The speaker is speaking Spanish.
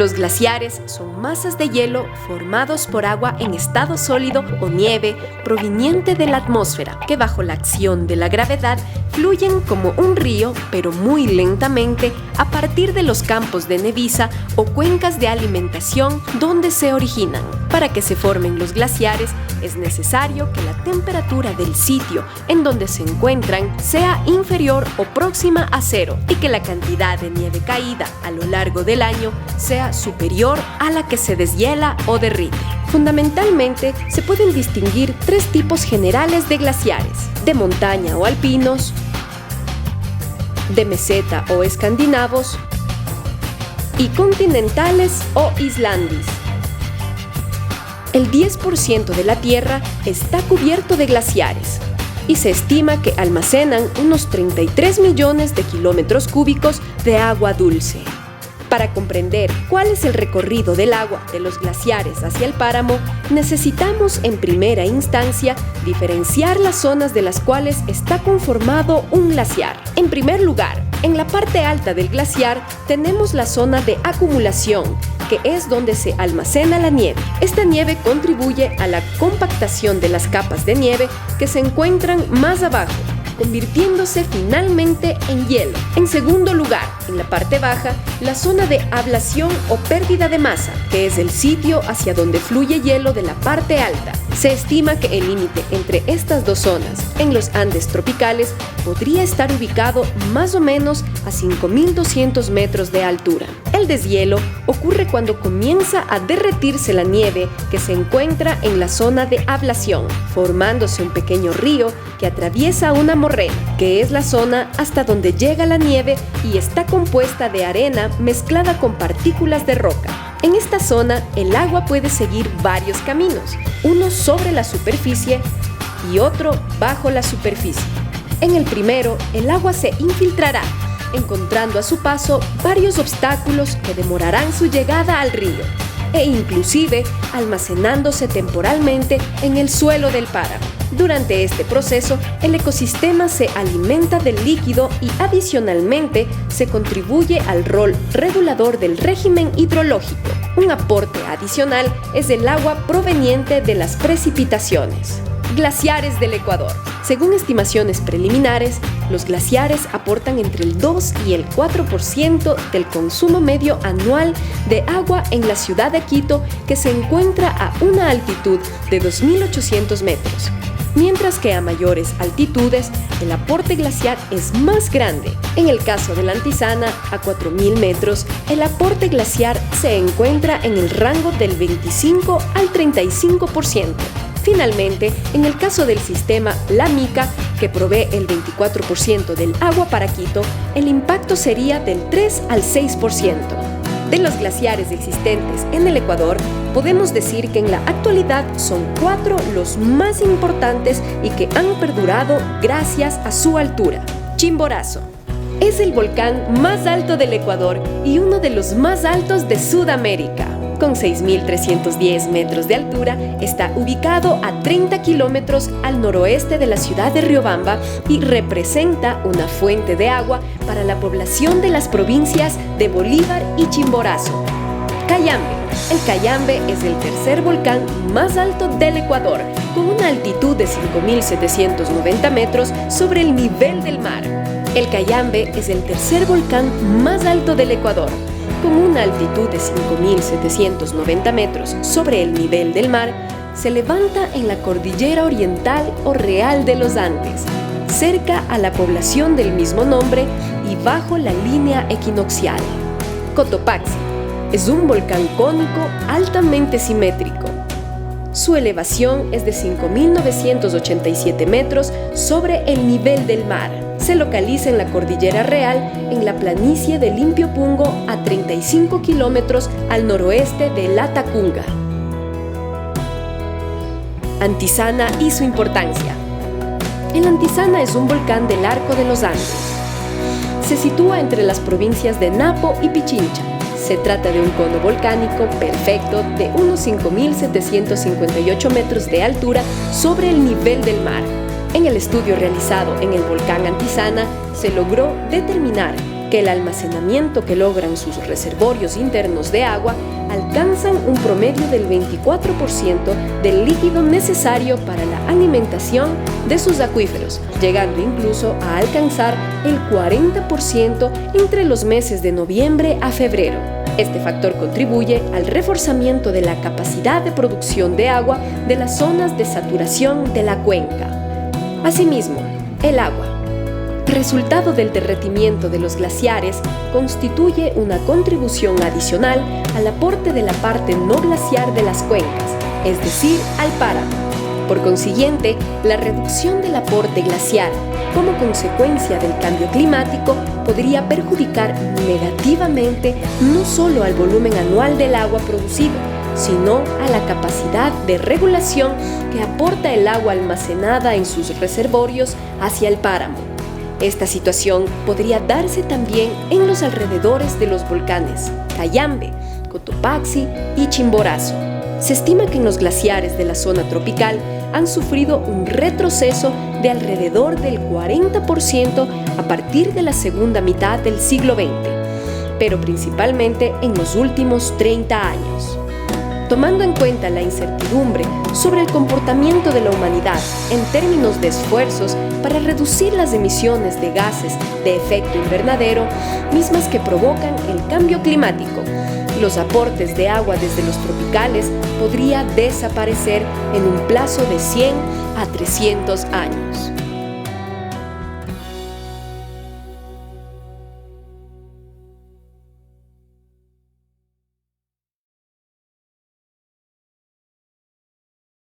Los glaciares son masas de hielo formados por agua en estado sólido o nieve proveniente de la atmósfera, que bajo la acción de la gravedad fluyen como un río, pero muy lentamente, a partir de los campos de neviza o cuencas de alimentación donde se originan. Para que se formen los glaciares, es necesario que la temperatura del sitio en donde se encuentran sea inferior o próxima a cero y que la cantidad de nieve caída a lo largo del año sea superior a la que se deshiela o derrite. Fundamentalmente, se pueden distinguir tres tipos generales de glaciares: de montaña o alpinos, de meseta o escandinavos y continentales o islandis. El 10% de la Tierra está cubierto de glaciares y se estima que almacenan unos 33 millones de kilómetros cúbicos de agua dulce. Para comprender cuál es el recorrido del agua de los glaciares hacia el páramo, necesitamos en primera instancia diferenciar las zonas de las cuales está conformado un glaciar. En primer lugar, en la parte alta del glaciar tenemos la zona de acumulación, que es donde se almacena la nieve. Esta nieve contribuye a la compactación de las capas de nieve que se encuentran más abajo, convirtiéndose finalmente en hielo. En segundo lugar, en la parte baja, la zona de ablación o pérdida de masa, que es el sitio hacia donde fluye hielo de la parte alta. Se estima que el límite entre estas dos zonas, en los Andes tropicales, podría estar ubicado más o menos a 5.200 metros de altura. El deshielo ocurre cuando comienza a derretirse la nieve que se encuentra en la zona de ablación, formándose un pequeño río que atraviesa una morrena, que es la zona hasta donde llega la nieve y está compuesta de arena mezclada con partículas de roca. En esta zona, el agua puede seguir varios caminos, uno sobre la superficie y otro bajo la superficie. En el primero, el agua se infiltrará, encontrando a su paso varios obstáculos que demorarán su llegada al río, e inclusive almacenándose temporalmente en el suelo del páramo. Durante este proceso, el ecosistema se alimenta del líquido y adicionalmente se contribuye al rol regulador del régimen hidrológico. Un aporte adicional es el agua proveniente de las precipitaciones. Glaciares del Ecuador. Según estimaciones preliminares, los glaciares aportan entre el 2 y el 4% del consumo medio anual de agua en la ciudad de Quito, que se encuentra a una altitud de 2.800 metros. Mientras que a mayores altitudes, el aporte glaciar es más grande. En el caso de la Antisana, a 4.000 metros, el aporte glaciar se encuentra en el rango del 25 al 35%. Finalmente, en el caso del sistema La Mica, que provee el 24% del agua para Quito, el impacto sería del 3 al 6%. De los glaciares existentes en el Ecuador, podemos decir que en la actualidad son 4 los más importantes y que han perdurado gracias a su altura. Chimborazo. Es el volcán más alto del Ecuador y uno de los más altos de Sudamérica. Con 6.310 metros de altura, está ubicado a 30 kilómetros al noroeste de la ciudad de Riobamba y representa una fuente de agua para la población de las provincias de Bolívar y Chimborazo. Cayambe. El Cayambe es el tercer volcán más alto del Ecuador, con una altitud de 5.790 metros sobre el nivel del mar. El Cayambe es el tercer volcán más alto del Ecuador, con una altitud de 5.790 metros sobre el nivel del mar. Se levanta en la cordillera oriental o Real de los Andes, cerca a la población del mismo nombre y bajo la línea equinoccial. Cotopaxi es un volcán cónico altamente simétrico. Su elevación es de 5.987 metros sobre el nivel del mar. Se localiza en la Cordillera Real, en la planicie de Limpio Pungo, a 35 kilómetros al noroeste de Latacunga. Antisana y su importancia. El Antisana es un volcán del Arco de los Andes. Se sitúa entre las provincias de Napo y Pichincha. Se trata de un cono volcánico perfecto de unos 5.758 metros de altura sobre el nivel del mar. En el estudio realizado en el volcán Antisana, se logró determinar que el almacenamiento que logran sus reservorios internos de agua alcanzan un promedio del 24% del líquido necesario para la alimentación de sus acuíferos, llegando incluso a alcanzar el 40% entre los meses de noviembre a febrero. Este factor contribuye al reforzamiento de la capacidad de producción de agua de las zonas de saturación de la cuenca. Asimismo, el agua, resultado del derretimiento de los glaciares, constituye una contribución adicional al aporte de la parte no glaciar de las cuencas, es decir, al páramo. Por consiguiente, la reducción del aporte glaciar como consecuencia del cambio climático podría perjudicar negativamente no solo al volumen anual del agua producido, sino a la capacidad de regulación que aporta el agua almacenada en sus reservorios hacia el páramo. Esta situación podría darse también en los alrededores de los volcanes Cayambe, Cotopaxi y Chimborazo. Se estima que en los glaciares de la zona tropical han sufrido un retroceso de alrededor del 40% a partir de la segunda mitad del siglo XX, pero principalmente en los últimos 30 años. Tomando en cuenta la incertidumbre sobre el comportamiento de la humanidad en términos de esfuerzos para reducir las emisiones de gases de efecto invernadero, mismas que provocan el cambio climático, los aportes de agua desde los tropicales podría desaparecer en un plazo de 100 a 300 años.